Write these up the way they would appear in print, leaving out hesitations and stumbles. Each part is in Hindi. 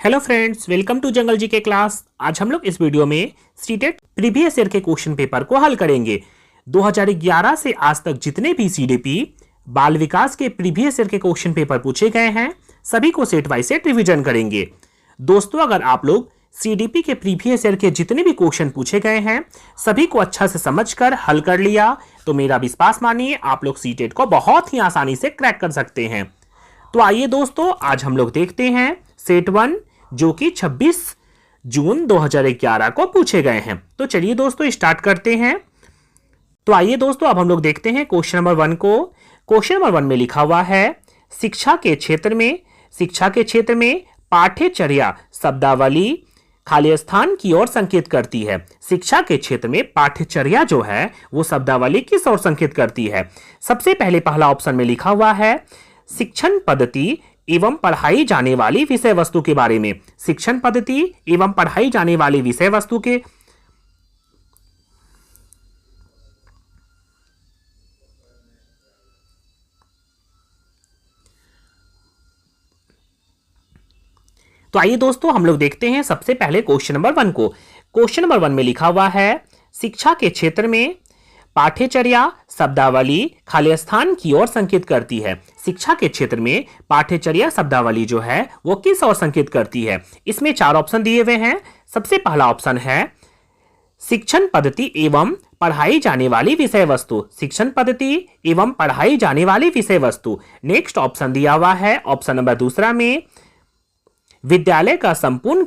हेलो फ्रेंड्स, वेलकम टू जंगल जी के क्लास। आज हम लोग इस वीडियो में सीटेट प्रीवियस ईयर के क्वेश्चन पेपर को हल करेंगे। 2011 से आज तक जितने भी सीडीपी बाल विकास के प्रीवियस ईयर के क्वेश्चन पेपर पूछे गए हैं, सभी को सेट बाय सेट रिवीजन करेंगे। दोस्तों, अगर आप लोग सीडीपी के प्रीवियस ईयर के जितने भी क्वेश्चन पूछे गए हैं सभी को अच्छा से समझकर हल कर लिया तो मेरा विश्वास मानिए आप लोग सीटेट को बहुत ही आसानी से क्रैक कर सकते हैं। तो आइए दोस्तों, आज हम लोग देखते हैं सेट 1 जो कि 26 जून 2011 को पूछे गए हैं। तो चलिए दोस्तों स्टार्ट करते हैं। तो आइए दोस्तों, अब हम लोग देखते हैं क्वेश्चन नंबर 1 को। क्वेश्चन नंबर 1 में लिखा हुआ है शिक्षा के क्षेत्र में पाठ्यचर्या शब्दावली खाली स्थान की ओर संकेत करती है। शिक्षा के क्षेत्र में पाठ्यचर्या जो है वो शब्दावली किस ओर संकेत करती है? सबसे पहले पहला ऑप्शन में लिखा हुआ है शिक्षण पद्धति एवं पढ़ाई जाने वाली विषय वस्तु के बारे में। शिक्षण पद्धति एवं पढ़ाई जाने वाली विषय वस्तु के तो आइए दोस्तों हम लोग देखते हैं सबसे पहले क्वेश्चन नंबर 1 को। क्वेश्चन नंबर 1 में लिखा हुआ है शिक्षा के क्षेत्र में पाठ्यचर्या शब्दावली खाली स्थान की ओर संकेत करती है। शिक्षा के क्षेत्र में पाठ्यचर्या शब्दावली जो है वो किस ओर संकेत करती है? इसमें 4 ऑप्शन दिए हुए हैं। सबसे पहला ऑप्शन है शिक्षण पद्धति एवं पढ़ाई जाने वाली विषय वस्तु। शिक्षण पद्धति एवं पढ़ाई जाने वाली विषय वस्तु। नेक्स्ट ऑप्शन दिया हुआ है ऑप्शन नंबर दूसरा में विद्यालय का संपूर्ण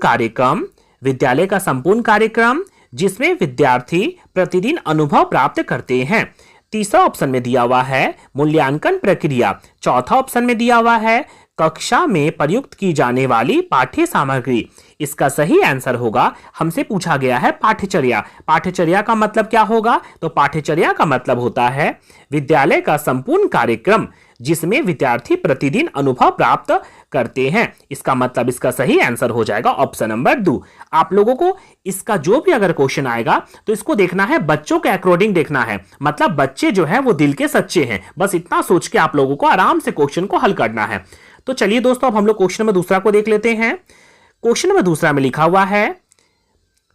कार्यक्रम जिसमें विद्यार्थी प्रतिदिन अनुभव प्राप्त करते हैं। तीसरा ऑप्शन में दिया हुआ है मूल्यांकन प्रक्रिया। चौथा ऑप्शन में दिया हुआ है कक्षा में प्रयुक्त की जाने वाली पाठ्य सामग्री। इसका सही आंसर होगा, हमसे पूछा गया है पाठ्यचर्या। पाठ्यचर्या का मतलब क्या होगा? तो पाठ्यचर्या का मतलब होता है विद्यालय का संपूर्ण कार्यक्रम जिसमें विद्यार्थी प्रतिदिन अनुभव प्राप्त करते हैं। इसका मतलब इसका सही आंसर हो जाएगा ऑप्शन नंबर 2। आप लोगों को इसका जो भी अगर क्वेश्चन आएगा तो इसको देखना है बच्चों के अकॉर्डिंग देखना है। मतलब बच्चे जो है वो दिल के सच्चे हैं, बस इतना सोच के आप लोगों को आराम से क्वेश्चन को हल करना है। तो चलिए दोस्तों अब हम लोग क्वेश्चन नंबर दूसरा को देख लेते हैं। क्वेश्चन नंबर दूसरा में लिखा हुआ है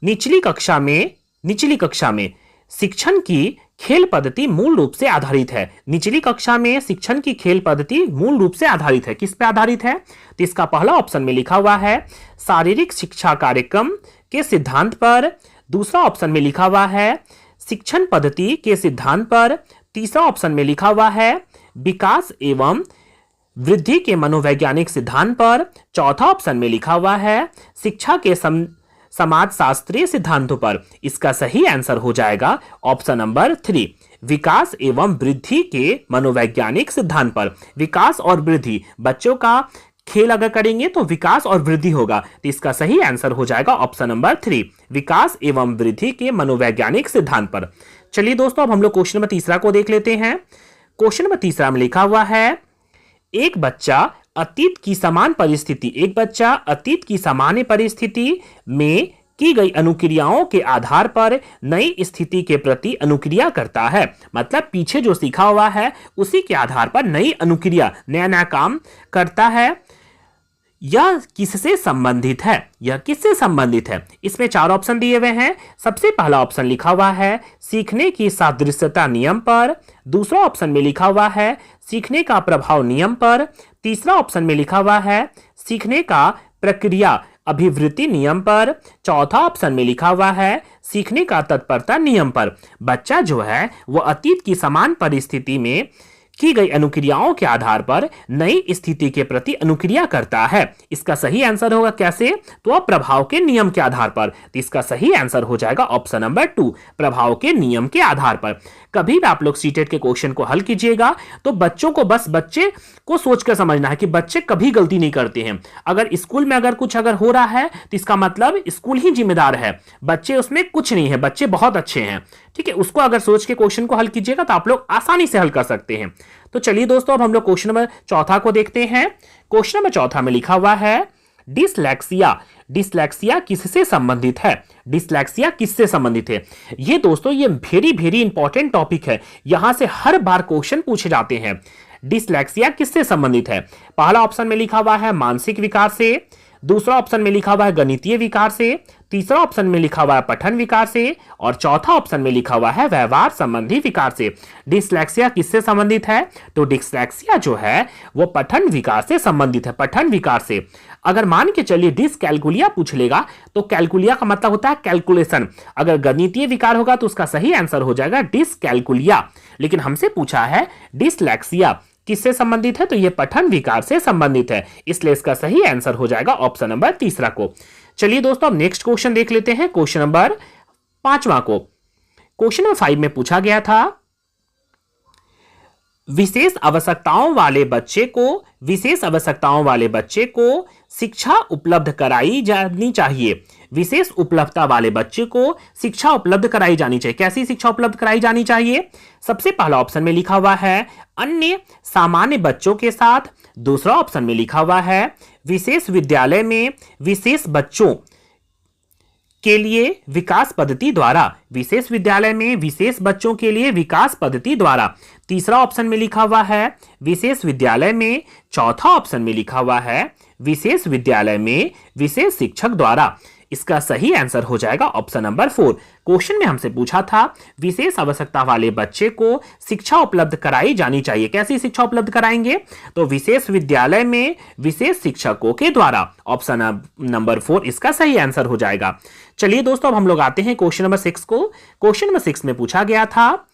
निचली कक्षा में शिक्षण की खेल पद्धति मूल रूप से आधारित है। निचली कक्षा में शिक्षण की खेल पद्धति मूल रूप से आधारित है। किस पे आधारित है? तो इसका पहला ऑप्शन में लिखा हुआ है शारीरिक शिक्षा कार्यक्रम के सिद्धांत पर। दूसरा ऑप्शन में लिखा हुआ है शिक्षण पद्धति के सिद्धांत पर। तीसरा ऑप्शन में लिखा हुआ है विकास एवं वृद्धि के मनोवैज्ञानिक सिद्धांत पर। चौथा ऑप्शन में लिखा हुआ है शिक्षा के समाज शास्त्रीय सिद्धांतों पर। इसका सही आंसर हो जाएगा ऑप्शन नंबर 3 विकास एवं वृद्धि के मनोवैज्ञानिक सिद्धांत पर। विकास और वृद्धि, बच्चों का खेल अगर करेंगे तो विकास और वृद्धि होगा, तो इसका सही आंसर हो जाएगा ऑप्शन नंबर 3 विकास एवं वृद्धि के मनोवैज्ञानिक सिद्धांत पर। चलिए दोस्तों अब हम लोग क्वेश्चन नंबर तीसरा को देख लेते हैं। क्वेश्चन नंबर तीसरा में लिखा हुआ है एक बच्चा अतीत की सामान्य परिस्थिति में की गई अनुक्रियाओं के आधार पर नई स्थिति के प्रति अनुक्रिया करता है। मतलब पीछे जो सीखा हुआ है उसी के आधार पर नई अनुक्रिया, नया काम करता है। यह किससे संबंधित है? इसमें 4 ऑप्शन दिए हुए हैं। सबसे पहला ऑप्शन लिखा हुआ है सीखने की सादृश्यता नियम पर। दूसरा ऑप्शन में लिखा हुआ है सीखने का प्रभाव नियम पर। तीसरा ऑप्शन में लिखा हुआ है सीखने का प्रक्रिया अभिवृत्ति नियम पर। चौथा ऑप्शन में लिखा हुआ है सीखने का तत्परता नियम पर। बच्चा जो है वो अतीत की समान परिस्थिति में की गई अनुक्रियाओं के आधार पर नई स्थिति के प्रति अनुक्रिया करता है। इसका सही आंसर होगा कैसे? तो प्रभाव के नियम के आधार पर। तो इसका सही आंसर हो जाएगा ऑप्शन नंबर 2 प्रभाव के नियम के आधार पर। कभी भी आप लोग सीटेट के क्वेश्चन को हल कीजिएगा तो बच्चे को सोचकर समझना है कि बच्चे कभी गलती नहीं करते हैं। अगर स्कूल में अगर कुछ हो रहा है तो इसका मतलब स्कूल ही जिम्मेदार है, बच्चे उसमें कुछ नहीं है, बच्चे बहुत अच्छे हैं। ठीक है, उसको अगर सोच के क्वेश्चन को हल कीजिएगा तो आप लोग आसानी से हल कर सकते हैं। तो चलिए दोस्तों अब हम लोग क्वेश्चन नंबर चौथा को देखते हैं। क्वेश्चन नंबर चौथा में लिखा हुआ है डिसलेक्सिया किससे संबंधित है? ये दोस्तों ये वेरी इंपॉर्टेंट टॉपिक है, यहां से हर बार क्वेश्चन पूछे जाते हैं। डिसलेक्सिया किससे संबंधित है? पहला ऑप्शन में लिखा हुआ है मानसिक विकार से। दूसरा ऑप्शन में लिखा हुआ है गणितीय विकार से, तीसरा ऑप्शन में लिखा हुआ है पठन विकार से, और चौथा ऑप्शन में लिखा हुआ है व्यवहार संबंधी विकार से। डिसलेक्सिया किससे संबंधित है? तो डिसलेक्सिया जो है वो पठन विकार से संबंधित है, पठन विकार से। अगर मान के चलिए डिसकैलकुलिया पूछ लेगा तो कैलकुलिया का मतलब होता है कैलकुलेशन, अगर गणितीय विकार होगा तो उसका सही आंसर हो जाएगा डिसकैलकुलिया। लेकिन हमसे पूछा है डिसलेक्सिया किससे संबंधित है, तो यह पठन विकार से संबंधित है, इसलिए इसका सही आंसर हो जाएगा ऑप्शन नंबर तीसरा को। चलिए दोस्तों अब नेक्स्ट क्वेश्चन देख लेते हैं, क्वेश्चन नंबर 5वां को। क्वेश्चन नंबर 5 में पूछा गया था विशेष आवश्यकताओं वाले बच्चे को शिक्षा उपलब्ध कराई जानी चाहिए। विशेष उपलब्धता वाले बच्चे को शिक्षा उपलब्ध कराई जानी चाहिए। कैसी शिक्षा उपलब्ध कराई जानी चाहिए? सबसे पहला ऑप्शन में लिखा हुआ है अन्य सामान्य बच्चों के साथ, दूसरा ऑप्शन में लिखा हुआ है विशेष विद्यालय में विशेष बच्चों के लिए विकास पद्धति द्वारा, विशेष विद्यालय में विशेष बच्चों के लिए विकास पद्धति द्वारा। तीसरा ऑप्शन में लिखा हुआ है विशेष विद्यालय में, चौथा ऑप्शन में लिखा हुआ है विशेष विद्यालय में विशेष शिक्षक द्वारा। इसका सही आंसर हो जाएगा ऑप्शन नंबर 4। क्वेश्चन में हमसे पूछा था विशेष आवश्यकता वाले बच्चे को शिक्षा उपलब्ध कराई जानी चाहिए। कैसी शिक्षा उपलब्ध कराएंगे? तो विशेष विद्यालय में विशेष शिक्षकों के द्वारा। ऑप्शन नंबर 4 इसका सही आंसर हो जाएगा। चलिए दोस्तों अब हम लोग आते हैं क्वेश्चन नंबर 6 को। क्वेश्चन नंबर 6 में पूछा गया था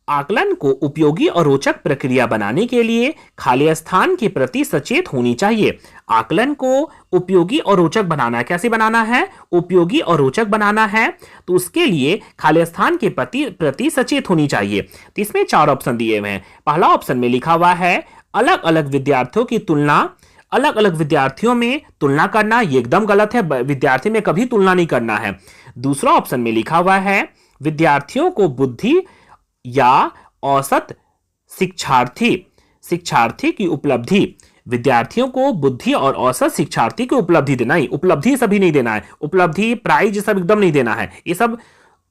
आकलन को उपयोगी और रोचक प्रक्रिया बनाने के लिए खाली स्थान के प्रति सचेत होनी चाहिए। आकलन को उपयोगी और रोचक बनाना है। कैसे बनाना है? उपयोगी और रोचक बनाना है, तो उसके लिए खाली स्थान के प्रति सचेत होनी चाहिए। तो इसमें 4 ऑप्शन दिए हुए हैं। पहला ऑप्शन में लिखा हुआ है अलग अलग विद्यार्थियों की तुलना, अलग अलग विद्यार्थियों में तुलना करना, ये एकदम गलत है, विद्यार्थी में कभी तुलना नहीं करना है। दूसरा ऑप्शन में लिखा हुआ है विद्यार्थियों को बुद्धि या औसत शिक्षार्थी की उपलब्धि, विद्यार्थियों को बुद्धि और औसत शिक्षार्थी की उपलब्धि देना ही, उपलब्धि सभी नहीं देना है, उपलब्धि प्राइज सब एकदम नहीं देना है, ये सब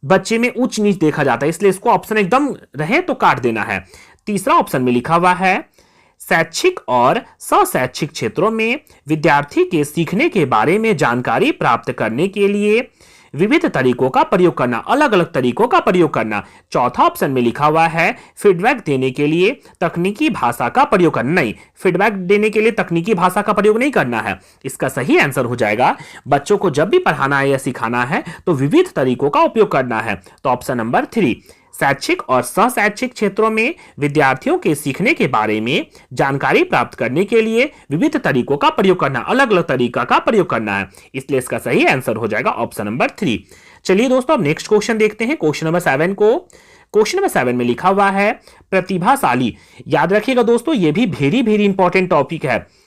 बच्चे में उच्च नीच देखा जाता है, इसलिए इसको ऑप्शन एकदम रहे तो काट देना है। तीसरा ऑप्शन में लिखा हुआ है शैक्षिक और सशैक्षिक क्षेत्रों में विद्यार्थी के सीखने के बारे में जानकारी प्राप्त करने के लिए विविध तरीकों का प्रयोग करना, अलग अलग तरीकों का प्रयोग करना। चौथा ऑप्शन में लिखा हुआ है फीडबैक देने के लिए तकनीकी भाषा का प्रयोग करना। नहीं, फीडबैक देने के लिए तकनीकी भाषा का प्रयोग नहीं करना है। इसका सही आंसर हो जाएगा बच्चों को जब भी पढ़ाना है या सिखाना है तो विविध तरीकों का उपयोग करना है। तो ऑप्शन नंबर 3 शैक्षिक और सशैक्षिक क्षेत्रों में विद्यार्थियों के सीखने के बारे में जानकारी प्राप्त करने के लिए विविध तरीकों का प्रयोग करना, अलग अलग तरीका का प्रयोग करना है, इसलिए इसका सही आंसर हो जाएगा ऑप्शन नंबर 3। चलिए दोस्तों अब नेक्स्ट क्वेश्चन देखते हैं, क्वेश्चन नंबर 7 को। क्वेश्चन नंबर 7 में लिखा हुआ है प्रतिभाशाली। याद रखिएगा दोस्तों, यह भी वेरी इंपॉर्टेंट टॉपिक है।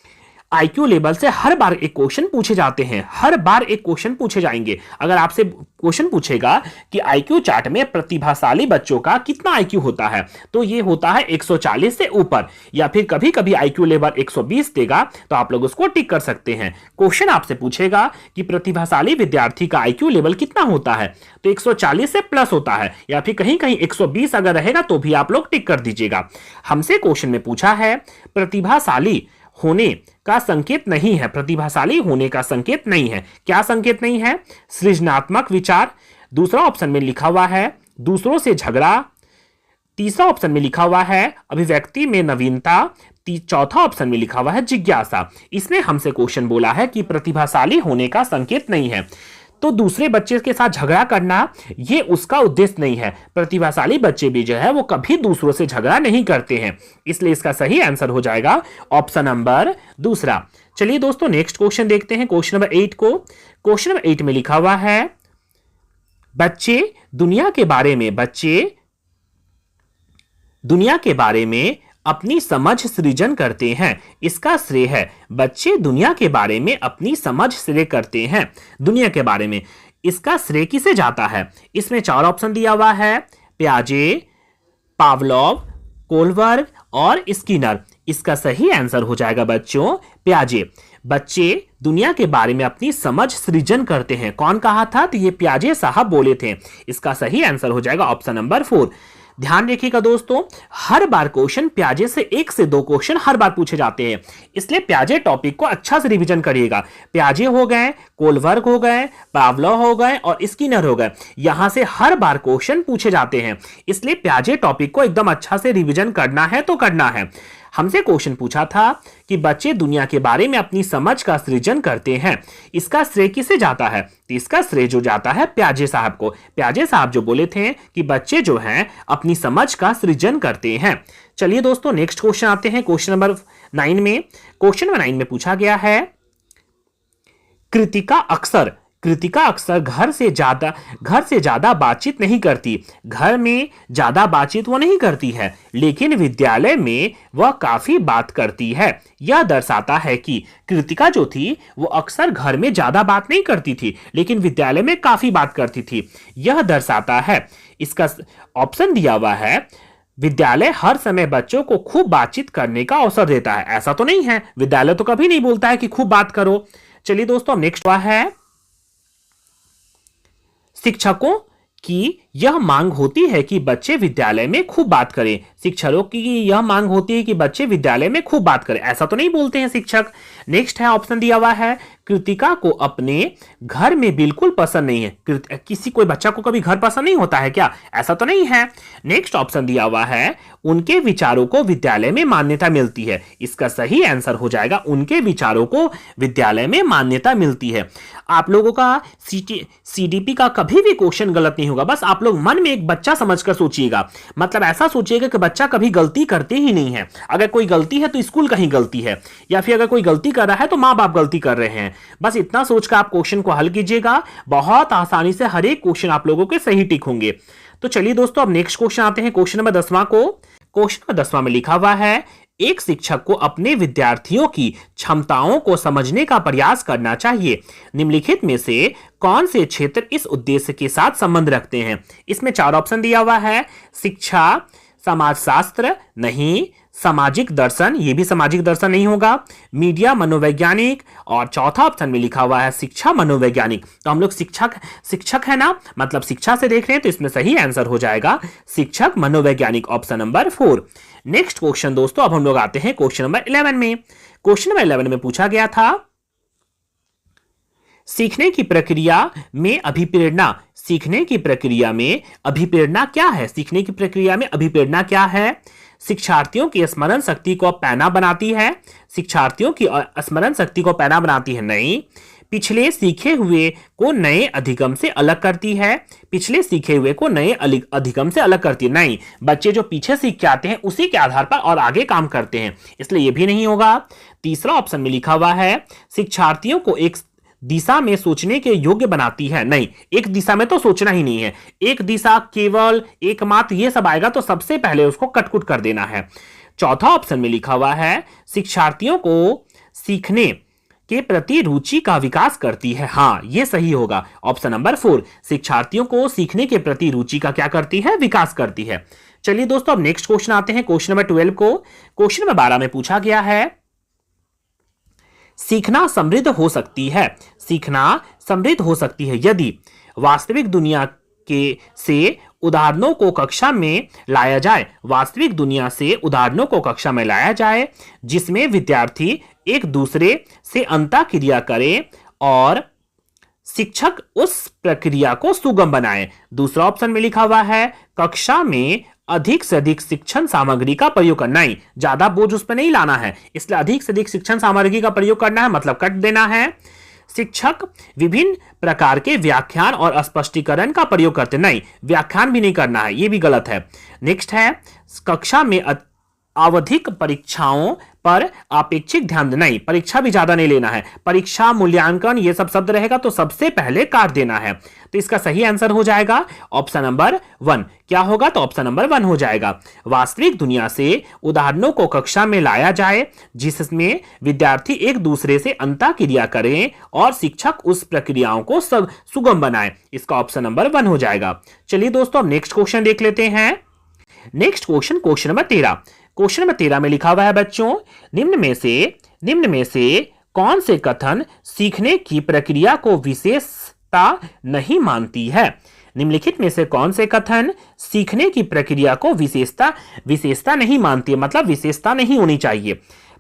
आईक्यू लेवल से हर बार एक क्वेश्चन पूछे जाते हैं, हर बार एक क्वेश्चन पूछे जाएंगे। अगर आपसे क्वेश्चन पूछेगा कि आईक्यू चार्ट में प्रतिभाशाली बच्चों का कितना आईक्यू होता है, तो ये होता है 140 से ऊपर, या फिर कभी कभी आईक्यू लेवल 120 देगा तो आप लोग उसको टिक कर सकते हैं। क्वेश्चन आपसे पूछेगा कि प्रतिभाशाली विद्यार्थी का आईक्यू लेवल कितना होता है, तो 140 से प्लस होता है, या फिर कहीं कहीं 120 अगर रहेगा तो भी आप लोग टिक कर दीजिएगा। हमसे क्वेश्चन में पूछा है प्रतिभाशाली होने का संकेत नहीं है, प्रतिभाशाली होने का संकेत नहीं है। क्या संकेत नहीं है? सृजनात्मक विचार। दूसरा ऑप्शन में लिखा हुआ है दूसरों से झगड़ा। तीसरा ऑप्शन में लिखा हुआ है अभिव्यक्ति में नवीनता। चौथा ऑप्शन में लिखा हुआ है जिज्ञासा। इसने हमसे क्वेश्चन बोला है कि प्रतिभाशाली होने का संकेत नहीं है, तो दूसरे बच्चे के साथ झगड़ा करना ये उसका उद्देश्य नहीं है। प्रतिभाशाली बच्चे भी जो है वो कभी दूसरों से झगड़ा नहीं करते हैं, इसलिए इसका सही आंसर हो जाएगा ऑप्शन नंबर 2। चलिए दोस्तों नेक्स्ट क्वेश्चन देखते हैं, क्वेश्चन नंबर 8 को। क्वेश्चन नंबर 8 में लिखा हुआ है बच्चे दुनिया के बारे में अपनी समझ सृजन करते हैं। इसका श्रेय है बच्चे दुनिया के बारे में अपनी समझ सृजन करते हैं। दुनिया के बारे में इसका श्रेय किसे जाता है? इसमें 4 ऑप्शन दिया हुआ है पियाजे, पावलोव, कोलबर्ग और स्किनर। इसका सही आंसर हो जाएगा बच्चों पियाजे। बच्चे दुनिया के बारे में अपनी समझ सृजन करते हैं। कौन कहा था? तो ये पियाजे साहब बोले थे। इसका सही आंसर हो जाएगा ऑप्शन नंबर 4। ध्यान रखिएगा दोस्तों, हर बार क्वेश्चन प्याजे से 1 से 2 क्वेश्चन हर बार पूछे जाते हैं, इसलिए प्याजे टॉपिक को अच्छा से रिवीजन करिएगा। प्याजे हो गए, कोलबर्ग हो गए, पावलोव हो गए और स्किनर हो गए, यहां से हर बार क्वेश्चन पूछे जाते हैं, इसलिए प्याजे टॉपिक को एकदम अच्छा से रिवीजन करना है तो करना है। हमसे क्वेश्चन पूछा था कि बच्चे दुनिया के बारे में अपनी समझ का सृजन करते हैं, इसका श्रेय किसे जाता है? तो इसका श्रेय जो जाता है प्याजे साहब को। प्याजे साहब जो बोले थे कि बच्चे जो हैं अपनी समझ का सृजन करते हैं। चलिए दोस्तों नेक्स्ट क्वेश्चन आते हैं, क्वेश्चन नंबर 9 में। क्वेश्चन नंबर 9 में पूछा गया है, कृतिका अक्सर घर से ज्यादा बातचीत नहीं करती। घर में ज्यादा बातचीत वो नहीं करती है, लेकिन विद्यालय में वह काफी बात करती है। यह दर्शाता है कि कृतिका जो थी वो अक्सर घर में ज्यादा बात नहीं करती थी, लेकिन विद्यालय में काफी बात करती थी। यह दर्शाता है, इसका ऑप्शन दिया हुआ है, विद्यालय हर समय बच्चों को खूब बातचीत करने का अवसर देता है। ऐसा तो नहीं है, विद्यालय तो कभी नहीं बोलता है कि खूब बात करो। चलिए दोस्तों नेक्स्ट है, शिक्षकों की यह मांग होती है कि बच्चे विद्यालय में खूब बात करें। शिक्षकों की यह मांग होती है कि बच्चे विद्यालय में खूब बात करें, ऐसा तो नहीं बोलते हैं शिक्षक। नेक्स्ट है, ऑप्शन दिया हुआ है, कृतिका को अपने घर में बिल्कुल पसंद नहीं है। किसी कोई बच्चा को कभी घर पसंद नहीं होता है क्या? ऐसा तो नहीं है। नेक्स्ट ऑप्शन दिया हुआ है, उनके विचारों को विद्यालय में मान्यता मिलती है। इसका सही आंसर हो जाएगा, उनके विचारों को विद्यालय में मान्यता मिलती है। आप लोगों का सीडीपी का कभी भी क्वेश्चन गलत नहीं होगा, बस आप लोग मन में एक बच्चा समझकर सोचिएगा, मतलब ऐसा सोचिएगा कि बच्चा कभी गलती करते ही नहीं है। अगर कोई गलती है तो स्कूल का ही गलती है, या फिर अगर कोई गलती कर रहा है तो माँ बाप गलती कर रहे हैं। बस इतना सोचकर आप क्वेश्चन को हल कीजिएगा, बहुत आसानी से हर एक क्वेश्चन आप लोगों के सही टिक होंगे। तो चलिए दोस्तों अब नेक्स्ट क्वेश्चन आते हैं, क्वेश्चन नंबर 10वां को। क्वेश्चन नंबर 10वां में लिखा हुआ है, एक शिक्षक को अपने विद्यार्थियों की क्षमताओं को समझने का प्रयास करना चाहिए। निम्नलिखित में से कौन से क्षेत्र इस उद्देश्य के साथ संबंध रखते हैं? इसमें 4 ऑप्शन दिया हुआ है, शिक्षा, समाजशास्त्र नहीं, सामाजिक दर्शन, ये भी सामाजिक दर्शन नहीं होगा, मीडिया मनोवैज्ञानिक, और चौथा ऑप्शन में लिखा हुआ है शिक्षा मनोवैज्ञानिक। तो हम लोग शिक्षक है ना, मतलब शिक्षा से देख रहे हैं, तो इसमें सही आंसर हो जाएगा शिक्षक मनोवैज्ञानिक, ऑप्शन नंबर 4। नेक्स्ट क्वेश्चन दोस्तों अब हम लोग आते हैं क्वेश्चन नंबर 11 में। क्वेश्चन नंबर 11 में पूछा गया था, सीखने की प्रक्रिया में अभिप्रेरणा क्या है? सीखने की प्रक्रिया में अभिप्रेरणा क्या है? शिक्षार्थियों की स्मरण शक्ति को पैना बनाती है। शिक्षार्थियों की स्मरण शक्ति को पैना बनाती है, नहीं। पिछले सीखे हुए को नए अधिगम से अलग करती है। पिछले सीखे हुए को नए अधिगम से अलग करती है, नहीं। बच्चे जो पीछे सीख के आते हैं उसी के आधार पर और आगे काम करते हैं, इसलिए यह भी नहीं होगा। तीसरा ऑप्शन में लिखा हुआ है, शिक्षार्थियों को एक दिशा में सोचने के योग्य बनाती है, नहीं। एक दिशा में तो सोचना ही नहीं है, एक दिशा, केवल, एकमात्र, ये सब आएगा तो सबसे पहले उसको कटकुट कर देना है। चौथा ऑप्शन में लिखा हुआ है, शिक्षार्थियों को सीखने के प्रति रुचि का विकास करती है। हाँ, यह सही होगा, ऑप्शन नंबर 4। शिक्षार्थियों को सीखने के प्रति रुचि का क्या करती है? विकास करती है। चलिए दोस्तों अब नेक्स्ट क्वेश्चन आते हैं, क्वेश्चन नंबर 12 को। क्वेश्चन नंबर 12 में पूछा गया है, सीखना समृद्ध हो सकती है। सीखना समृद्ध हो सकती है यदि वास्तविक दुनिया से उदाहरणों को कक्षा में लाया जाए। वास्तविक दुनिया से उदाहरणों को कक्षा में लाया जाए जिसमें विद्यार्थी एक दूसरे से अंतःक्रिया करें और शिक्षक उस प्रक्रिया को सुगम बनाए। दूसरा ऑप्शन में लिखा हुआ है, कक्षा में अधिक से अधिक शिक्षण सामग्री का प्रयोग करना। नहीं, ज्यादा बोझ उस पर नहीं लाना है, इसलिए अधिक से अधिक शिक्षण सामग्री का प्रयोग करना है, मतलब कट देना है। शिक्षक विभिन्न प्रकार के व्याख्यान और स्पष्टीकरण का प्रयोग करते, नहीं, व्याख्यान भी नहीं करना है, यह भी गलत है। नेक्स्ट है, कक्षा में आवधिक परीक्षाओं पर अपेक्षित ध्यान देना। नहीं, परीक्षा भी ज्यादा नहीं लेना है, परीक्षा, मूल्यांकन, ये सब शब्द रहेगा तो सबसे पहले काट देना है। तो इसका सही आंसर हो जाएगा ऑप्शन नंबर 1। क्या होगा? तो ऑप्शन नंबर 1 हो जाएगा। वास्तविक दुनिया से उदाहरणों को कक्षा में लाया जाए जिसमें विद्यार्थी एक दूसरे से अंतःक्रिया करें और शिक्षक उस प्रक्रियाओं को सुगम बनाए। इसका ऑप्शन नंबर 1 हो जाएगा। चलिए दोस्तों अब नेक्स्ट क्वेश्चन देख लेते हैं। Next question, question number 13। Question number 13 में लिखा हुआ है बच्चों, निम्न में से कौन से कथन सीखने की प्रक्रिया को विशेषता नहीं मानती है? निम्नलिखित में से कौन से कथन सीखने की प्रक्रिया को विशेषता नहीं मानती है, मतलब विशेषता नहीं होनी चाहिए।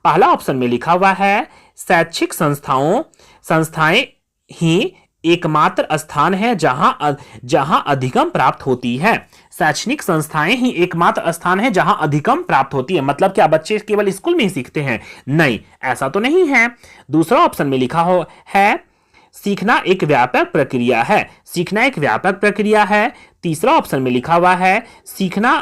पहला ऑप्शन में लिखा हुआ है शैक्षिक संस्थाएं ही एकमात्र स्थान है जहां अधिगम प्राप्त होती है। शैक्षणिक संस्थाएं ही एकमात्र स्थान है जहां अधिगम प्राप्त होती है, मतलब क्या बच्चे केवल स्कूल में ही सीखते हैं? नहीं, ऐसा तो नहीं है। दूसरा ऑप्शन में लिखा है सीखना एक व्यापक प्रक्रिया है। सीखना एक व्यापक प्रक्रिया है। तीसरा ऑप्शन में लिखा हुआ है सीखना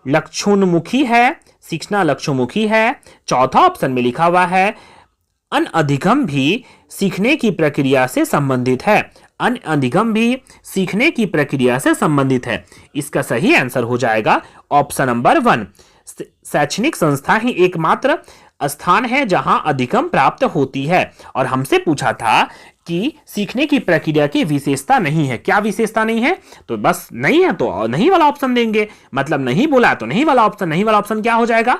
लक्ष्योन्मुखी है। सीखना लक्ष्योन्मुखी है। चौथा ऑप्शन में लिखा हुआ है अनअधिगम भी सीखने की प्रक्रिया से संबंधित है। अनअधिगम भी सीखने की प्रक्रिया से संबंधित है। इसका सही आंसर हो जाएगा ऑप्शन नंबर 1। शैक्षणिक संस्था ही एकमात्र स्थान है जहां अधिगम प्राप्त होती है। और हमसे पूछा था कि सीखने की प्रक्रिया की विशेषता नहीं है। क्या विशेषता नहीं है? तो बस नहीं है तो नहीं वाला ऑप्शन देंगे, मतलब नहीं बोला तो नहीं वाला ऑप्शन। नहीं वाला ऑप्शन क्या हो जाएगा?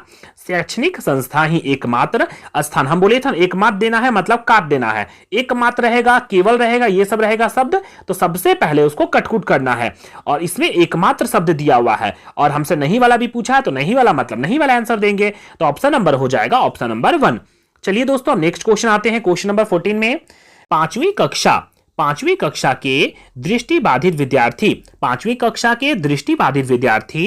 शैक्षणिक संस्था ही एकमात्र स्थान। हम बोले थे एकमात्र देना है मतलब काट देना है। एकमात्र रहेगा, केवल रहेगा, ये सब रहेगा शब्द, तो सबसे पहले उसको कटकुट करना है। और इसमें एकमात्र शब्द दिया हुआ है और हमसे नहीं वाला भी पूछा है तो नहीं वाला मतलब नहीं वाला आंसर देंगे। तो ऑप्शन नंबर हो जाएगा ऑप्शन नंबर 1। चलिए दोस्तों नेक्स्ट क्वेश्चन आते हैं। क्वेश्चन नंबर 14 में पांचवी कक्षा के दृष्टिबाधित विद्यार्थी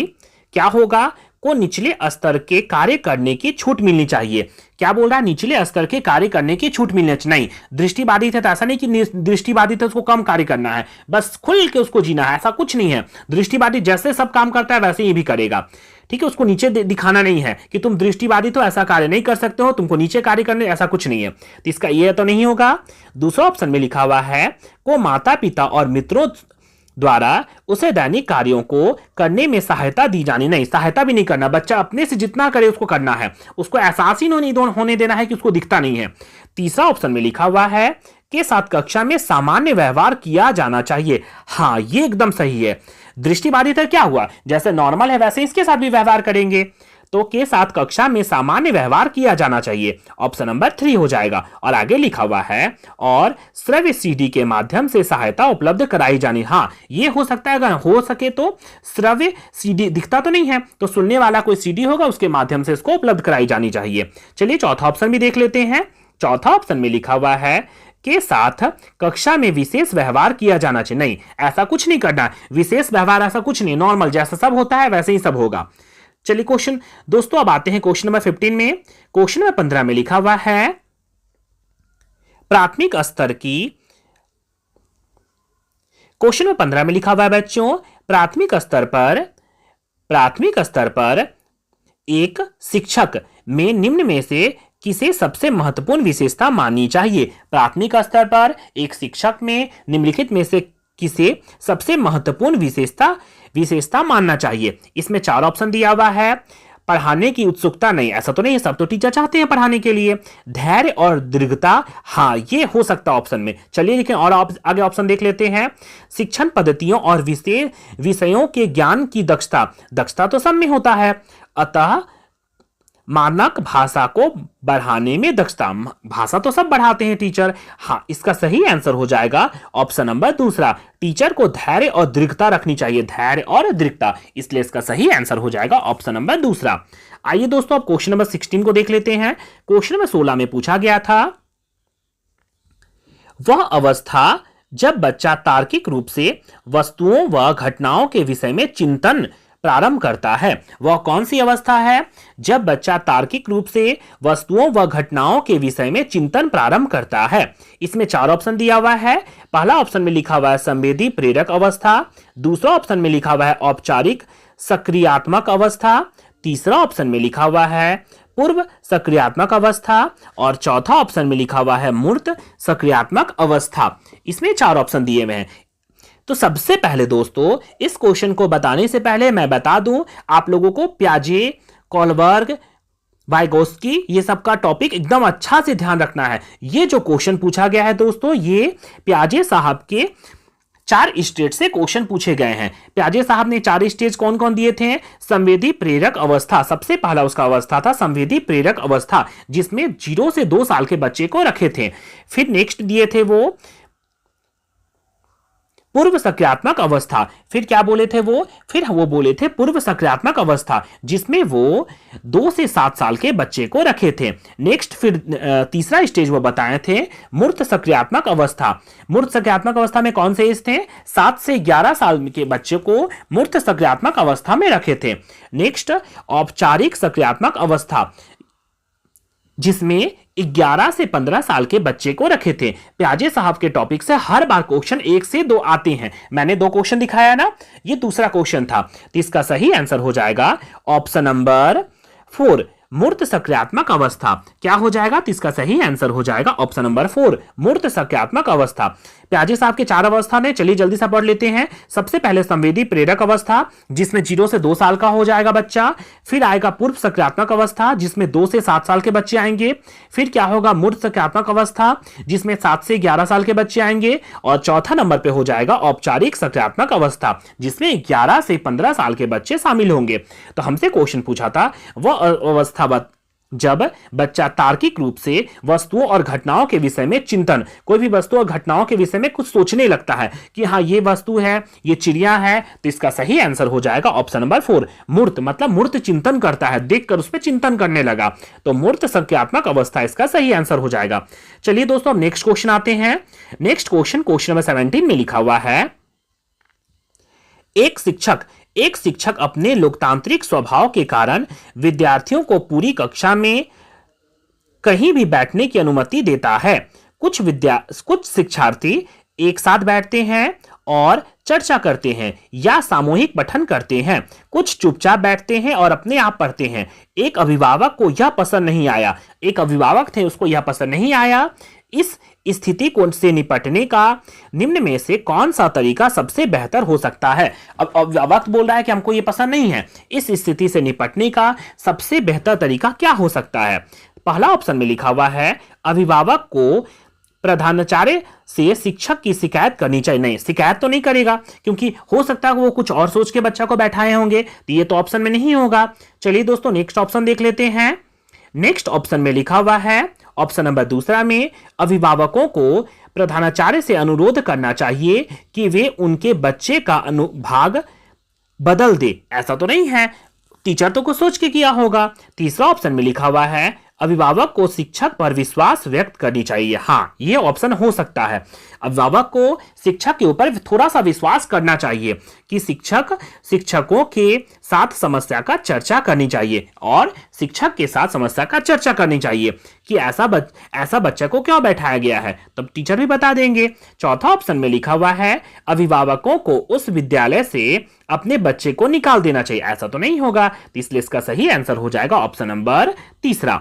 क्या होगा को निचले स्तर के कार्य करने की छूट मिलनी चाहिए। क्या बोल रहा है? निचले स्तर के कार्य करने की छूट मिलनी चाहिए। नहीं, दृष्टिबाधित है तो ऐसा नहीं कि दृष्टिबाधित है उसको कम कार्य करना है, बस खुल के उसको जीना है, ऐसा कुछ नहीं है। दृष्टिबाधित जैसे सब काम करता है वैसे ही भी करेगा, ठीक है। उसको नीचे दिखाना नहीं है कि तुम दृष्टिबाधित हो, ऐसा कार्य नहीं कर सकते हो, तुमको नीचे कार्य करने, ऐसा कुछ नहीं है। तो इसका ये तो नहीं होगा। दूसरा ऑप्शन में लिखा हुआ है को माता पिता और मित्रों द्वारा उसे दैनिक कार्यों को करने में सहायता दी जानी। नहीं, सहायता भी नहीं करना, बच्चा अपने से जितना करे उसको करना है, उसको एहसास ही नहीं होने देना है कि उसको दिखता नहीं है। तीसरा ऑप्शन में लिखा हुआ है के साथ कक्षा में सामान्य व्यवहार किया जाना चाहिए। हाँ, ये एकदम सही है। दृष्टिबाधित है, क्या हुआ? जैसे नॉर्मल है वैसे इसके साथ भी व्यवहार करेंगे, तो के साथ कक्षा में सामान्य व्यवहार किया जाना चाहिए। ऑप्शन नंबर 3 हो जाएगा। और आगे लिखा हुआ है और श्रव्य सीडी के माध्यम से सहायता उपलब्ध कराई जानी। हाँ, ये हो सकता है, अगर हो सके तो श्रव्य सीडी दिखता तो नहीं है तो सुनने वाला कोई सीडी होगा उसके माध्यम से इसको उपलब्ध कराई जानी चाहिए। चलिए चौथा ऑप्शन भी देख लेते हैं। चौथा ऑप्शन में लिखा हुआ है के साथ कक्षा में विशेष व्यवहार किया जाना चाहिए। नहीं, ऐसा कुछ नहीं करना, विशेष व्यवहार ऐसा कुछ नहीं, नॉर्मल जैसा सब होता है वैसे ही सब होगा। चलिए क्वेश्चन दोस्तों अब आते हैं क्वेश्चन नंबर 15 में। क्वेश्चन नंबर 15 में लिखा हुआ है प्राथमिक स्तर की, क्वेश्चन नंबर 15 में लिखा हुआ है बच्चों प्राथमिक स्तर पर एक शिक्षक में निम्न में से किसे सबसे महत्वपूर्ण विशेषता माननी चाहिए। प्राथमिक स्तर पर एक शिक्षक में निम्नलिखित में से किसे सबसे महत्वपूर्ण विशेषता मानना चाहिए। इसमें 4 ऑप्शन दिया हुआ है। पढ़ाने की उत्सुकता, नहीं ऐसा तो नहीं है, सब तो टीचर चाहते हैं पढ़ाने के लिए। धैर्य और दृढ़ता, हाँ ये हो सकता है ऑप्शन में। चलिए लेकिन और आगे ऑप्शन देख लेते हैं। शिक्षण पद्धतियों और विषयों के ज्ञान की दक्षता तो सब में होता है, अतः मानक भाषा को बढ़ाने में दक्षता, भाषा तो सब बढ़ाते हैं टीचर। हाँ, इसका सही आंसर हो जाएगा ऑप्शन नंबर 2। टीचर को धैर्य और दृढ़ता रखनी चाहिए, धैर्य और दृढ़ता, इसलिए इसका सही आंसर हो जाएगा ऑप्शन नंबर 2। आइए दोस्तों अब क्वेश्चन नंबर 16 को देख लेते हैं। क्वेश्चन नंबर 16 में पूछा गया था वह अवस्था जब बच्चा तार्किक रूप से वस्तुओं व घटनाओं के विषय में चिंतन प्रारंभ करता है। वह कौन सी अवस्था है? जब बच्चा तार्किक रूप से वस्तुओं व घटनाओं के विषय में चिंतन प्रारंभ करता है। इसमें 4 ऑप्शन दिया हुआ है। पहला ऑप्शन में लिखा हुआ है संवेदी प्रेरक अवस्था। दूसरा ऑप्शन में लिखा हुआ है औपचारिक सक्रियात्मक अवस्था। तीसरा ऑप्शन में लिखा हुआ है पूर्व सक्रियात्मक अवस्था और चौथा ऑप्शन में लिखा हुआ है मूर्त सक्रियात्मक अवस्था। इसमें 4 ऑप्शन दिए हुए हैं। तो सबसे पहले दोस्तों इस क्वेश्चन को बताने से पहले मैं बता दूं आप लोगों को प्याजे, कोलबर्ग, वाइगोस्की ये सब का टॉपिक एकदम अच्छा से ध्यान रखना है। ये जो क्वेश्चन पूछा गया है दोस्तों ये प्याजे साहब के 4 स्टेज से क्वेश्चन पूछे गए हैं। प्याजे साहब ने 4 स्टेज कौन कौन दिए थे? संवेदी प्रेरक अवस्था, सबसे पहला उसका अवस्था था संवेदी प्रेरक अवस्था जिसमें 0 से 2 साल के बच्चे को रखे थे। फिर नेक्स्ट दिए थे वो पूर्व सक्रियात्मक अवस्था। फिर क्या बोले थे वो? फिर वो बोले थे पूर्व सक्रियात्मक अवस्था, जिसमें वो 2 से 7 साल के बच्चे को रखे थे। नेक्स्ट फिर तीसरा स्टेज वो बताए थे मूर्त सक्रियात्मक अवस्था। मूर्त सक्रियात्मक अवस्था में कौन से एज थे? 7 से 11 साल के बच्चे को मूर्त सक्रियात्मक अवस्था में रखे थे। नेक्स्ट औपचारिक सक्रियात्मक अवस्था, जिसमें 11 से 15 साल के बच्चे को रखे थे। प्याजे साहब के टॉपिक से हर बार क्वेश्चन 1 से 2 आते हैं। मैंने 2 क्वेश्चन दिखाया ना, ये दूसरा क्वेश्चन था। तो इसका सही आंसर हो जाएगा ऑप्शन नंबर 4, मूर्त सक्रियात्मक अवस्था। क्या हो जाएगा? तो इसका सही आंसर हो जाएगा ऑप्शन नंबर 4, मूर्त सक्रियात्मक अवस्था। प्याजे साहब के 4 अवस्था ने, चलिए जल्दी से पढ़ लेते हैं। सबसे पहले संवेदी प्रेरक अवस्था, जिसमें 0 से 2 साल का हो जाएगा बच्चा। फिर आएगा पूर्व सक्रियात्मक अवस्था, जिसमें 2 से 7 साल के बच्चे आएंगे। फिर क्या होगा? मूर्त सक्रियात्मक अवस्था, जिसमें 7 से 11 साल के बच्चे आएंगे। और चौथा नंबर पे हो जाएगा औपचारिक सक्रियात्मक अवस्था, जिसमें 11 से 15 साल के बच्चे शामिल होंगे। तो हमसे क्वेश्चन पूछा था वह अवस्था जब बच्चा तार्किक रूप से वस्तुओं और घटनाओं के विषय में चिंतन, कोई भी वस्तु और घटनाओं के विषय में कुछ सोचने लगता है कि हाँ ये वस्तु है, ये चिड़िया है। तो इसका सही आंसर हो जाएगा ऑप्शन नंबर 4, मूर्त। मतलब मूर्त चिंतन करता है, देखकर उस पर चिंतन करने लगा, तो मूर्त संज्ञात्मक अवस्था इसका सही आंसर हो जाएगा। चलिए दोस्तों, अब नेक्स्ट क्वेश्चन आते हैं। नेक्स्ट क्वेश्चन नंबर 17 में लिखा हुआ है, एक शिक्षक अपने लोकतांत्रिक स्वभाव के कारण विद्यार्थियों को पूरी कक्षा में कहीं भी बैठने की अनुमति देता है। कुछ शिक्षार्थी एक साथ बैठते हैं और चर्चा करते हैं या सामूहिक पठन करते हैं। कुछ चुपचाप बैठते हैं और अपने आप पढ़ते हैं। एक अभिभावक को यह पसंद नहीं आया। एक अभिभावक थे, उसको यह पसंद नहीं आया। इस स्थिति को से निपटने का निम्न में से कौन सा तरीका सबसे बेहतर हो सकता है? अब अभिभावक बोल रहा है कि हमको ये पसंद नहीं है। इस स्थिति से निपटने का सबसे बेहतर तरीका क्या हो सकता है? पहला ऑप्शन में लिखा हुआ है, अभिभावक को प्रधानाचार्य से शिक्षक की शिकायत करनी चाहिए। नहीं, शिकायत तो नहीं करेगा, क्योंकि हो सकता है वो कुछ और सोच के बच्चा को बैठाए होंगे, तो ये तो ऑप्शन में नहीं होगा। चलिए दोस्तों, नेक्स्ट ऑप्शन देख लेते हैं। नेक्स्ट ऑप्शन में लिखा हुआ है, ऑप्शन नंबर 2 में, अभिभावकों को प्रधानाचार्य से अनुरोध करना चाहिए कि वे उनके बच्चे का अनुभाग बदल दे। ऐसा तो नहीं है, टीचर तो कुछ सोच के किया होगा। तीसरा ऑप्शन में लिखा हुआ है, अभिभावक को शिक्षक पर विश्वास व्यक्त करनी चाहिए। हाँ, यह ऑप्शन हो सकता है। अभिभावक को शिक्षक के ऊपर थोड़ा सा विश्वास करना चाहिए कि शिक्षकों के साथ समस्या का चर्चा करनी चाहिए और शिक्षक के साथ समस्या का चर्चा करनी चाहिए कि ऐसा बच्चे को क्यों बैठाया गया है, तब टीचर भी बता देंगे। चौथा ऑप्शन में लिखा हुआ है, अभिभावकों को उस विद्यालय से अपने बच्चे को निकाल देना चाहिए। ऐसा तो नहीं होगा, इसलिए इसका सही आंसर हो जाएगा ऑप्शन नंबर 3।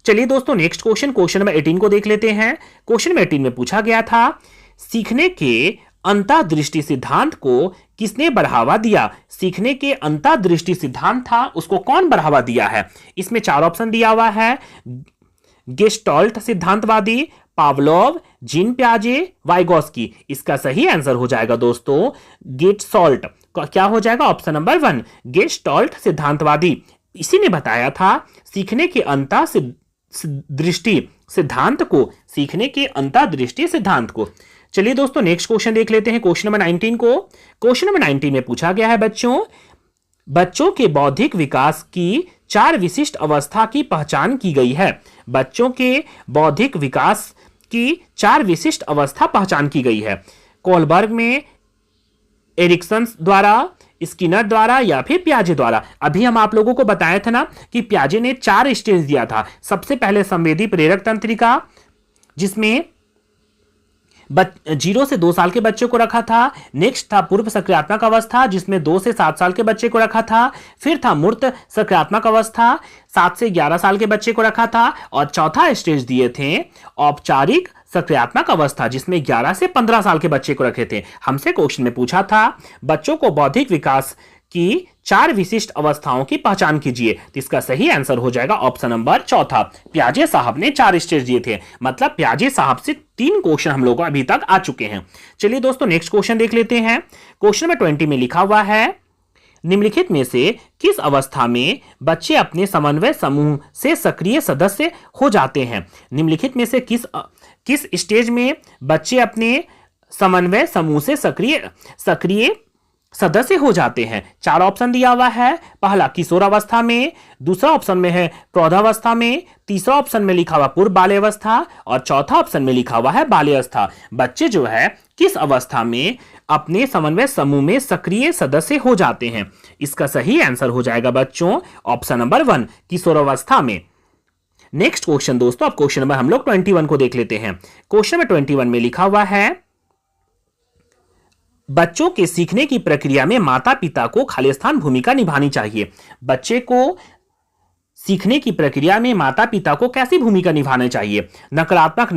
चलिए दोस्तों, नेक्स्ट क्वेश्चन नंबर 18 को देख लेते हैं। क्वेश्चन नंबर 18 में पूछा गया था, सीखने के अंतर्दृष्टि सिद्धांत को किसने बढ़ावा दिया? सीखने के अंतर्दृष्टि सिद्धांत था, उसको कौन बढ़ावा दिया है? इसमें 4 ऑप्शन दिया हुआ है, गेस्टाल्ट सिद्धांतवादी, पावलोव, जीन पियाजे, वाइगोस्की। इसका सही आंसर हो जाएगा दोस्तों गेस्टाल्ट। क्या हो जाएगा? ऑप्शन नंबर 1, गेस्टाल्ट सिद्धांतवादी। इसी ने बताया था सीखने के अंतर्दृष्टि सिद्धांत को। चलिए दोस्तों, नेक्स्ट क्वेश्चन देख लेते हैं, क्वेश्चन नंबर 19 को। क्वेश्चन नंबर 19 में पूछा गया है, बच्चों के बौद्धिक विकास की 4 विशिष्ट अवस्था की पहचान की गई है। बच्चों के बौद्धिक विकास की 4 विशिष्ट अवस्था पहचान की गई है। कोलबर्ग में, एरिक्सन द्वारा, स्किनर द्वारा या फिर पियाजे द्वारा। अभी हम आप लोगों को बताया था ना कि पियाजे ने 4 स्टेज दिया था। सबसे पहले संवेदी प्रेरक तंत्रिका, जिसमें 0 से 2 साल के बच्चे को रखा था। नेक्स्ट था पूर्व सक्रियात्मक अवस्था, जिसमें 2 से 7 साल के बच्चे को रखा था। फिर था मूर्त सक्रियात्मक अवस्था, 7 से 11 साल के बच्चे को रखा था। और चौथा स्टेज दिए थे औपचारिक सक्रियात्मक अवस्था, जिसमें 11 से 15 साल के बच्चे को रखे थे। हमसे क्वेश्चन में पूछा था बच्चों को बौद्धिक विकास की 4 विशिष्ट अवस्थाओं की पहचान कीजिए। तो इसका सही आंसर हो जाएगा ऑप्शन नंबर 4। पियाजे साहब ने 4 स्टेज दिए थे, मतलब पियाजे साहब से 3 क्वेश्चन हम लोगों अभी तक आ चुके हैं। चलिए दोस्तों, नेक्स्ट क्वेश्चन देख लेते हैं। क्वेश्चन नंबर 20 में लिखा हुआ है, निम्नलिखित में से किस अवस्था में बच्चे अपने समन्वय समूह से सक्रिय सदस्य हो जाते हैं? निम्नलिखित में से किस स्टेज में बच्चे अपने समन्वय समूह से सक्रिय सक्रिय सदस्य हो जाते हैं। 4 ऑप्शन दिया हुआ है। पहला किशोरावस्था में, दूसरा ऑप्शन में है प्रौढ़ावस्था में, तीसरा ऑप्शन में लिखा हुआ पूर्व बाल्यावस्था और चौथा ऑप्शन में लिखा हुआ है बाल्यावस्था। बच्चे जो है किस अवस्था में अपने समन्वय समूह में सक्रिय सदस्य हो जाते हैं? इसका सही आंसर हो जाएगा बच्चों ऑप्शन नंबर 1, किशोरावस्था में। नेक्स्ट क्वेश्चन दोस्तों, अब क्वेश्चन नंबर हम लोग 21 को देख लेते हैं। क्वेश्चन नंबर 21 में लिखा हुआ है बच्चों के सीखने की प्रक्रिया में माता पिता को खालिस्तान भूमिका निभानी चाहिए। बच्चे को सीखने की प्रक्रिया में माता पिता को कैसी भूमिका निभानी चाहिए? नकारात्मक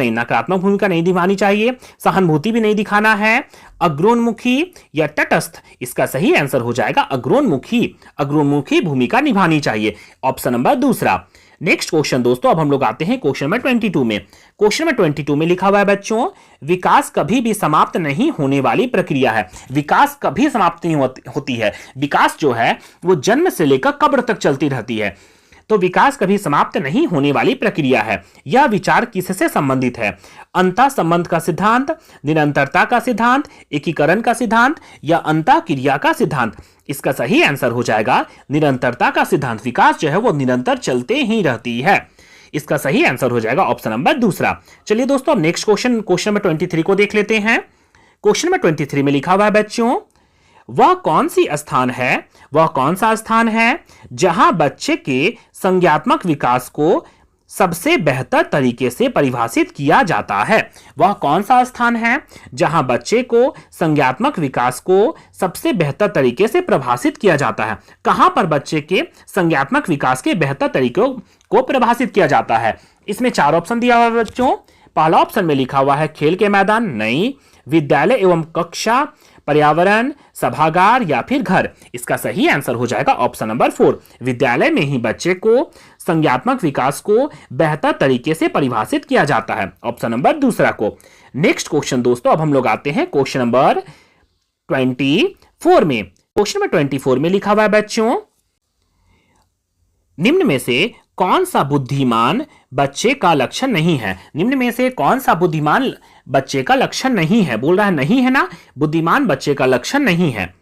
भूमिका नहीं निभानी चाहिए, सहानुभूति भी नहीं दिखाना है, अग्रोन्मुखी या तटस्थ? इसका सही आंसर हो जाएगा अग्रोन्मुखी भूमिका निभानी चाहिए, ऑप्शन नंबर दूसरा। नेक्स्ट क्वेश्चन दोस्तों, अब हम लोग आते हैं क्वेश्चन नंबर 22 में। क्वेश्चन नंबर 22 में लिखा हुआ है बच्चों, विकास कभी भी समाप्त नहीं होने वाली प्रक्रिया है। विकास कभी समाप्त नहीं होती है। विकास जो है वो जन्म से लेकर कब्र तक चलती रहती है, तो विकास कभी समाप्त नहीं होने वाली प्रक्रिया है। यह विचार किससे संबंधित है? अंतः संबंध का सिद्धांत, निरंतरता का सिद्धांत, एकीकरण का सिद्धांत या अंतः क्रिया का सिद्धांत? इसका सही आंसर हो जाएगा निरंतरता का सिद्धांत। विकास जो है वो निरंतर चलते ही रहती है। इसका सही आंसर हो जाएगा ऑप्शन नंबर दूसरा। चलिए दोस्तों, अब नेक्स्ट क्वेश्चन नंबर 23 को देख लेते हैं। क्वेश्चन नंबर 23 में लिखा हुआ है बच्चों, वह कौन सा स्थान है जहां बच्चे के संज्ञात्मक विकास को सबसे बेहतर तरीके से परिभाषित किया जाता है? वह कौन सा स्थान है जहां बच्चे को संज्ञात्मक विकास को सबसे बेहतर तरीके से परिभाषित किया जाता है? कहां पर बच्चे के संज्ञात्मक विकास के बेहतर तरीकों को परिभाषित किया जाता है? इसमें 4 ऑप्शन दिया हुआ है बच्चों। पहला ऑप्शन में लिखा हुआ है खेल के मैदान, नहीं, विद्यालय एवं कक्षा, पर्यावरण, सभागार या फिर घर? इसका सही आंसर हो जाएगा ऑप्शन नंबर 4, विद्यालय में ही बच्चे को संज्ञात्मक विकास को बेहतर तरीके से परिभाषित किया जाता है, ऑप्शन नंबर दूसरा को। नेक्स्ट क्वेश्चन दोस्तों, अब हम लोग आते हैं क्वेश्चन नंबर 24 में। क्वेश्चन नंबर 24 में लिखा हुआ है बच्चों, निम्न में से कौन सा बुद्धिमान बच्चे का लक्षण नहीं है? निम्न में से कौन सा बुद्धिमान बच्चे का लक्षण नहीं है? बोल रहा है नहीं है ना, बुद्धिमान बच्चे का लक्षण नहीं है।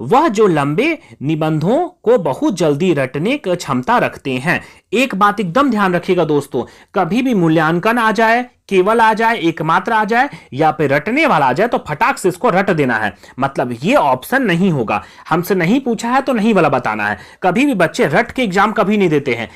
वह जो लंबे निबंधों को बहुत जल्दी रटने की क्षमता रखते हैं। एक बात एकदम ध्यान रखिएगा दोस्तों, कभी भी मूल्यांकन आ जाए, केवल आ जाए, एकमात्र आ जाए या फिर रटने वाला आ जाए तो फटाक से इसको रट देना है। मतलब ये ऑप्शन नहीं होगा। हमसे नहीं पूछा है तो नहीं वाला बताना है। कभी भी बच्चे रट के एग्जाम कभी नहीं देते हैं।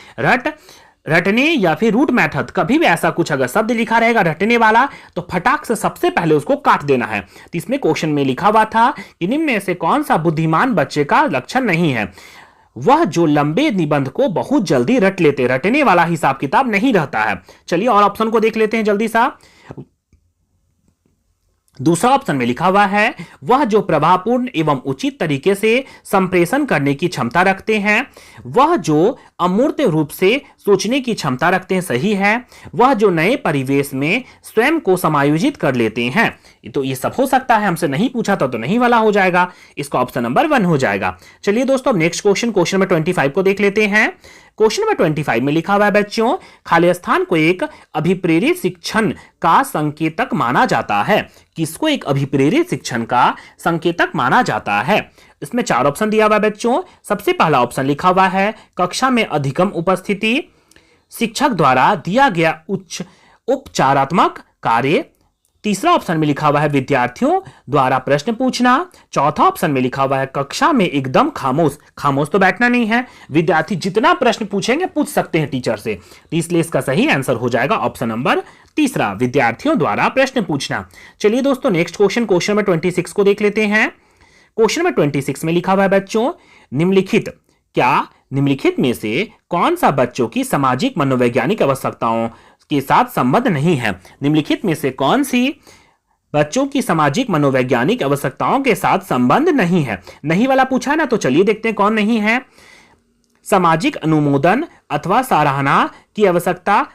रटने या फिर रूट मेथड, कभी भी ऐसा कुछ अगर शब्द लिखा रहेगा रटने वाला तो फटाक से सबसे पहले उसको काट देना है। तो इसमें क्वेश्चन में लिखा हुआ था कि निम्न में से कौन सा बुद्धिमान बच्चे का लक्षण नहीं है? वह जो लंबे निबंध को बहुत जल्दी रट लेते, रटने वाला हिसाब किताब नहीं रहता है। चलिए और ऑप्शन को देख लेते हैं जल्दी सा। दूसरा ऑप्शन में लिखा हुआ है वह जो प्रभावपूर्ण एवं उचित तरीके से संप्रेषण करने की क्षमता रखते हैं। वह जो अमूर्त रूप से सोचने की क्षमता रखते हैं, सही है। वह जो नए परिवेश में स्वयं को समायोजित कर लेते हैं। तो ये सब हो सकता है, हमसे नहीं पूछा था तो नहीं वाला हो जाएगा, इसका ऑप्शन नंबर 1 हो जाएगा। चलिए दोस्तों, नेक्स्ट क्वेश्चन नंबर 25 को देख लेते हैं। क्वेश्चन नंबर 25 में लिखा हुआ है बच्चों, खाली स्थान को एक अभिप्रेरित शिक्षण का संकेतक माना जाता है। किसको एक अभिप्रेरित शिक्षण का संकेतक माना जाता है? इसमें 4 ऑप्शन दिया हुआ है बच्चों। सबसे पहला ऑप्शन लिखा हुआ है कक्षा में अधिकतम उपस्थिति, शिक्षक द्वारा दिया गया उच्च उपचारात्मक कार्य। तीसरा ऑप्शन में लिखा हुआ है विद्यार्थियों द्वारा प्रश्न पूछना। चौथा ऑप्शन में लिखा हुआ है कक्षा में एकदम खामोश, खामोश तो बैठना नहीं है, विद्यार्थी जितना प्रश्न पूछेंगे पूछ सकते हैं टीचर से। तो इसलिए इसका सही आंसर हो जाएगा ऑप्शन नंबर तीसरा, विद्यार्थियों द्वारा प्रश्न पूछना। चलिए दोस्तों, नेक्स्ट क्वेश्चन नंबर 26 को देख लेते हैं। क्वेश्चन नंबर 26 में लिखा हुआ है बच्चों, निम्नलिखित में से कौन सा बच्चों की सामाजिक मनोवैज्ञानिक आवश्यकताओं के साथ संबद्ध नहीं है? निम्नलिखित में से कौन सी बच्चों की सामाजिक मनोवैज्ञानिक आवश्यकताओं के साथ संबंध नहीं है? नहीं वाला पूछा ना, तो चलिए देखते हैं कौन नहीं है। सामाजिक अनुमोदन अथवा सराहना की आवश्यकता,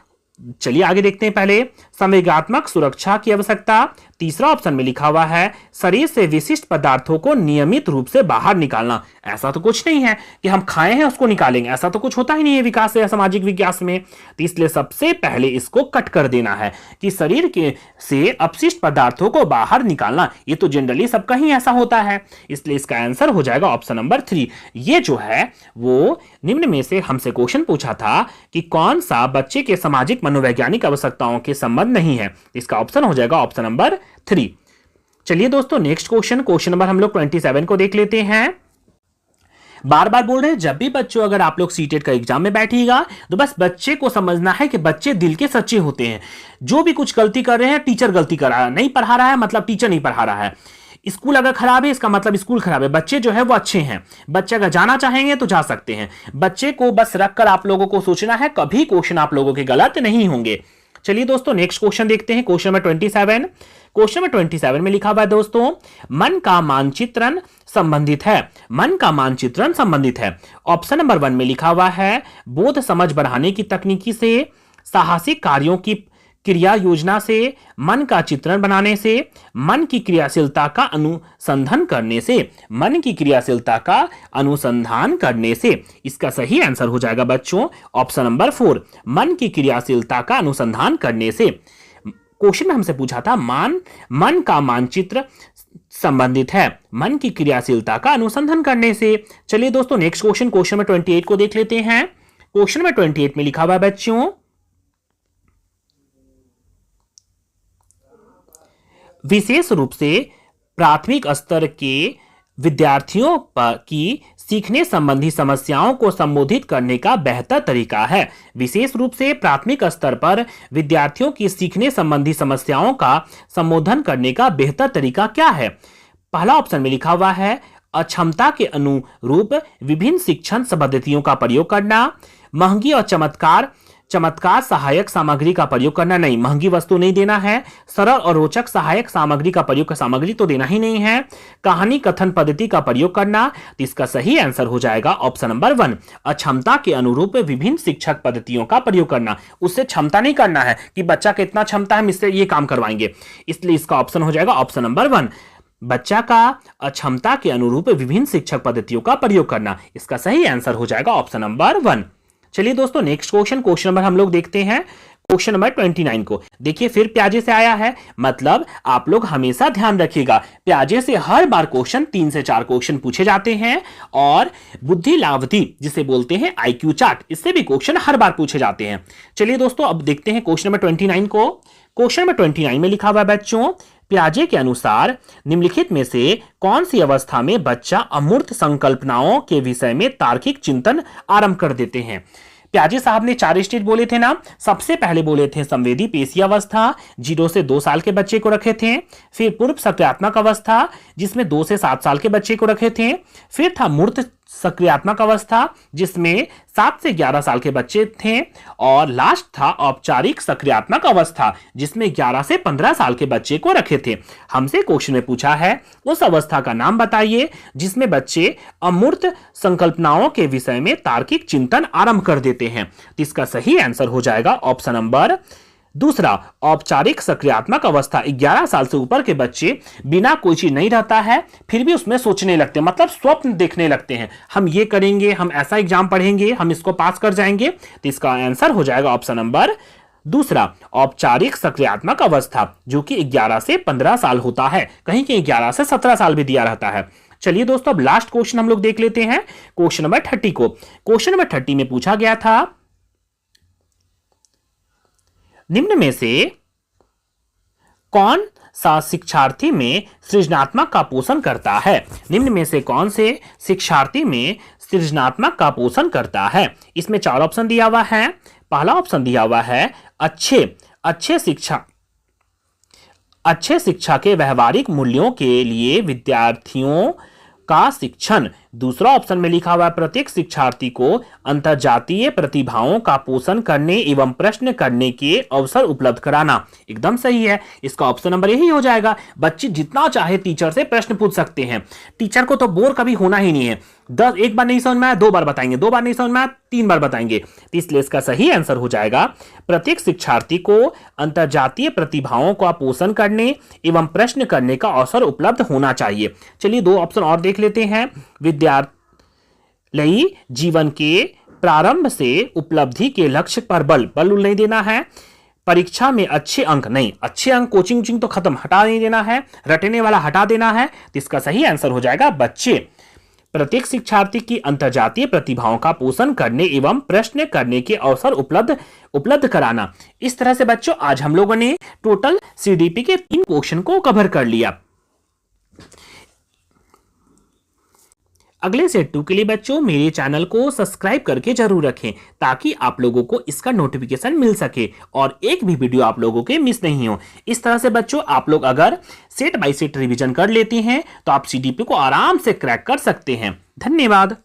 चलिए आगे देखते हैं। पहले संवेगात्मक सुरक्षा की आवश्यकता, तीसरा ऑप्शन में लिखा हुआ है शरीर से विशिष्ट पदार्थों को नियमित रूप से बाहर निकालना। ऐसा तो कुछ नहीं है कि हम खाए हैं उसको निकालेंगे, ऐसा तो कुछ होता ही नहीं है विकास या सामाजिक विकास में। तो इसलिए सबसे पहले इसको कट कर देना है कि शरीर के से अपशिष्ट पदार्थों को बाहर निकालना, ये तो जनरली सबका ही ऐसा होता है। इसलिए इसका आंसर हो जाएगा ऑप्शन नंबर 3। ये जो है वो निम्न में से हमसे क्वेश्चन पूछा था कि कौन सा बच्चे के सामाजिक मनोवैज्ञानिक आवश्यकताओं के संबंध नहीं है। इसका ऑप्शन हो जाएगा ऑप्शन नंबर 3। चलिए दोस्तों नेक्स्ट क्वेश्चन नंबर हम लोग 27 को देख लेते हैं। बार बार बोल रहे हैं जब भी बच्चों अगर आप लोग सीटेट का एग्जाम में बैठिएगा तो बस बच्चे को समझना है कि बच्चे दिल के सच्चे होते हैं। जो भी कुछ गलती कर रहे हैं टीचर गलती कर रहा है, नहीं पढ़ा रहा है मतलब टीचर नहीं पढ़ा रहा है। स्कूल अगर खराब है इसका मतलब स्कूल खराब है। बच्चे जो है वो अच्छे हैं, बच्चे अगर जाना चाहेंगे तो जा सकते हैं। बच्चे को बस रखकर आप लोगों को सोचना है, कभी क्वेश्चन आप लोगों के गलत नहीं होंगे। चलिए दोस्तों नेक्स्ट क्वेश्चन देखते हैं, क्वेश्चन नंबर 27। क्वेश्चन नंबर 27 में लिखा हुआ है दोस्तों मन का मानचित्रण संबंधित है। मन का मानचित्रण संबंधित है। ऑप्शन नंबर 1 में लिखा हुआ है बोध समझ बढ़ाने की तकनीकी से, साहसिक कार्यों की क्रिया योजना से, मन का चित्रण बनाने से, मन की क्रियाशीलता का अनुसंधान करने से। मन की क्रियाशीलता का अनुसंधान करने से। इसका सही आंसर हो जाएगा बच्चों ऑप्शन नंबर 4, मन की क्रियाशीलता का अनुसंधान करने से। क्वेश्चन में हमसे पूछा था मन का मानचित्र संबंधित है मन की क्रियाशीलता का अनुसंधान करने से। चलिए दोस्तों नेक्स्ट क्वेश्चन नंबर 28 को देख लेते हैं। क्वेश्चन नंबर 28 में लिखा हुआ है बच्चों विशेष रूप से प्राथमिक स्तर के विद्यार्थियों की सीखने संबंधी समस्याओं को संबोधित करने का बेहतर तरीका है। विशेष रूप से प्राथमिक स्तर पर विद्यार्थियों की सीखने संबंधी समस्याओं का संबोधन करने का बेहतर तरीका क्या है। पहला ऑप्शन में लिखा हुआ है अक्षमता के अनुरूप विभिन्न शिक्षण पद्धतियों का प्रयोग करना, महंगी और चमत्कार सहायक सामग्री का प्रयोग करना। नहीं, महंगी वस्तु नहीं देना है। सरल और रोचक सहायक सामग्री का प्रयोग, सामग्री तो देना ही नहीं है। कहानी कथन पद्धति का प्रयोग करना। तो इसका सही आंसर हो जाएगा ऑप्शन नंबर 1, अक्षमता के अनुरूप विभिन्न शिक्षक पद्धतियों का प्रयोग करना। उससे क्षमता नहीं करना है कि बच्चा कितना क्षमता है हम इससे ये काम करवाएंगे। इसलिए इसका ऑप्शन हो जाएगा ऑप्शन नंबर 1, बच्चा का अक्षमता के अनुरूप विभिन्न शिक्षक पद्धतियों का प्रयोग करना। इसका सही आंसर हो जाएगा ऑप्शन नंबर 1। चलिए दोस्तों नेक्स्ट क्वेश्चन नंबर हम लोग देखते हैं क्वेश्चन नंबर 29 को। देखिए फिर प्याजे से आया है, मतलब आप लोग हमेशा ध्यान रखिएगा प्याजे से हर बार क्वेश्चन 3 से 4 क्वेश्चन पूछे जाते हैं और बुद्धि लावधि जिसे बोलते हैं आईक्यू चार्ट, इससे भी क्वेश्चन हर बार पूछे जाते हैं। चलिए दोस्तों अब देखते हैं क्वेश्चन नंबर 29 को। क्वेश्चन नंबर 29 में लिखा हुआ है बच्चों प्याजे के अनुसार निम्नलिखित में से कौन सी अवस्था में बच्चा अमूर्त संकल्पनाओं के विषय में तार्किक चिंतन आरंभ कर देते हैं। प्याजे साहब ने 4 स्टेज बोले थे ना। सबसे पहले बोले थे संवेदी पेशीय अवस्था, 0 से 2 साल के बच्चे को रखे थे। फिर पूर्व सक्रियात्मक अवस्था जिसमें 2 से 7 साल के बच्चे को रखे थे। फिर था मूर्त सक्रियात्मक अवस्था जिसमें 7 से 11 साल के बच्चे थे। और लास्ट था औपचारिक सक्रियात्मक अवस्था जिसमें 11 से 15 साल के बच्चे को रखे थे। हमसे क्वेश्चन में पूछा है उस अवस्था का नाम बताइए जिसमें बच्चे अमूर्त संकल्पनाओं के विषय में तार्किक चिंतन आरंभ कर देते हैं। तो इसका सही आंसर हो जाएगा ऑप्शन नंबर 2, औपचारिक सक्रियात्मक अवस्था। 11 साल से ऊपर के बच्चे बिना कोई चीज नहीं रहता है फिर भी उसमें सोचने लगते हैं, मतलब स्वप्न देखने लगते हैं, हम ये करेंगे, हम ऐसा एग्जाम पढ़ेंगे, हम इसको पास कर जाएंगे। तो इसका आंसर हो जाएगा ऑप्शन नंबर 2, औपचारिक सक्रियात्मक अवस्था जो कि 11 से 15 साल होता है, कहीं कहीं 11 से 17 साल भी दिया रहता है। चलिए दोस्तों अब लास्ट क्वेश्चन हम लोग देख लेते हैं क्वेश्चन नंबर 30 को। क्वेश्चन नंबर 30 में पूछा गया था निम्न में से कौन सा शिक्षार्थी में सृजनात्मक का पोषण करता है। निम्न में से कौन से शिक्षार्थी में सृजनात्मक का पोषण करता है। इसमें 4 ऑप्शन दिया हुआ है। पहला ऑप्शन दिया हुआ है अच्छे शिक्षा के व्यवहारिक मूल्यों के लिए विद्यार्थियों का शिक्षण दूसरा ऑप्शन में लिखा हुआ है प्रत्येक शिक्षार्थी को अंतर्जातीय प्रतिभाओं का पोषण करने एवं प्रश्न करने के अवसर उपलब्ध कराना। एकदम सही है, इसका ऑप्शन नंबर यही हो जाएगा। बच्चे जितना चाहे टीचर से प्रश्न पूछ सकते हैं, टीचर को तो बोर कभी होना ही नहीं है। 10 एक बार नहीं समझ में आया 2 बार बताएंगे, 2 बार नहीं समझ में आया 3 बार बताएंगे। तो इसलिए इसका सही आंसर हो जाएगा प्रत्येक शिक्षार्थी को अंतर्जातीय प्रतिभाओं का पोषण करने एवं प्रश्न करने का अवसर उपलब्ध होना चाहिए। चलिए 2 ऑप्शन और देख लेते हैं। विद्यालयी जीवन के प्रारंभ से उपलब्धि के लक्ष्य पर बल नहीं देना है। परीक्षा में अच्छे अंक नहीं, अच्छे अंक कोचिंग तो खत्म, हटा नहीं देना है, रटने वाला हटा देना है। तो इसका सही आंसर हो जाएगा बच्चे प्रत्येक शिक्षार्थी की अंतर्जातीय प्रतिभाओं का पोषण करने एवं प्रश्न करने के अवसर उपलब्ध कराना। इस तरह से बच्चों आज हम लोगों ने टोटल सीडीपी के 3 क्वेश्चन को कवर कर लिया। अगले सेट 2 के लिए बच्चों मेरे चैनल को सब्सक्राइब करके जरूर रखें ताकि आप लोगों को इसका नोटिफिकेशन मिल सके और एक भी वीडियो आप लोगों के मिस नहीं हो। इस तरह से बच्चों आप लोग अगर सेट बाय सेट रिवीजन कर लेते हैं तो आप सीडीपी को आराम से क्रैक कर सकते हैं। धन्यवाद।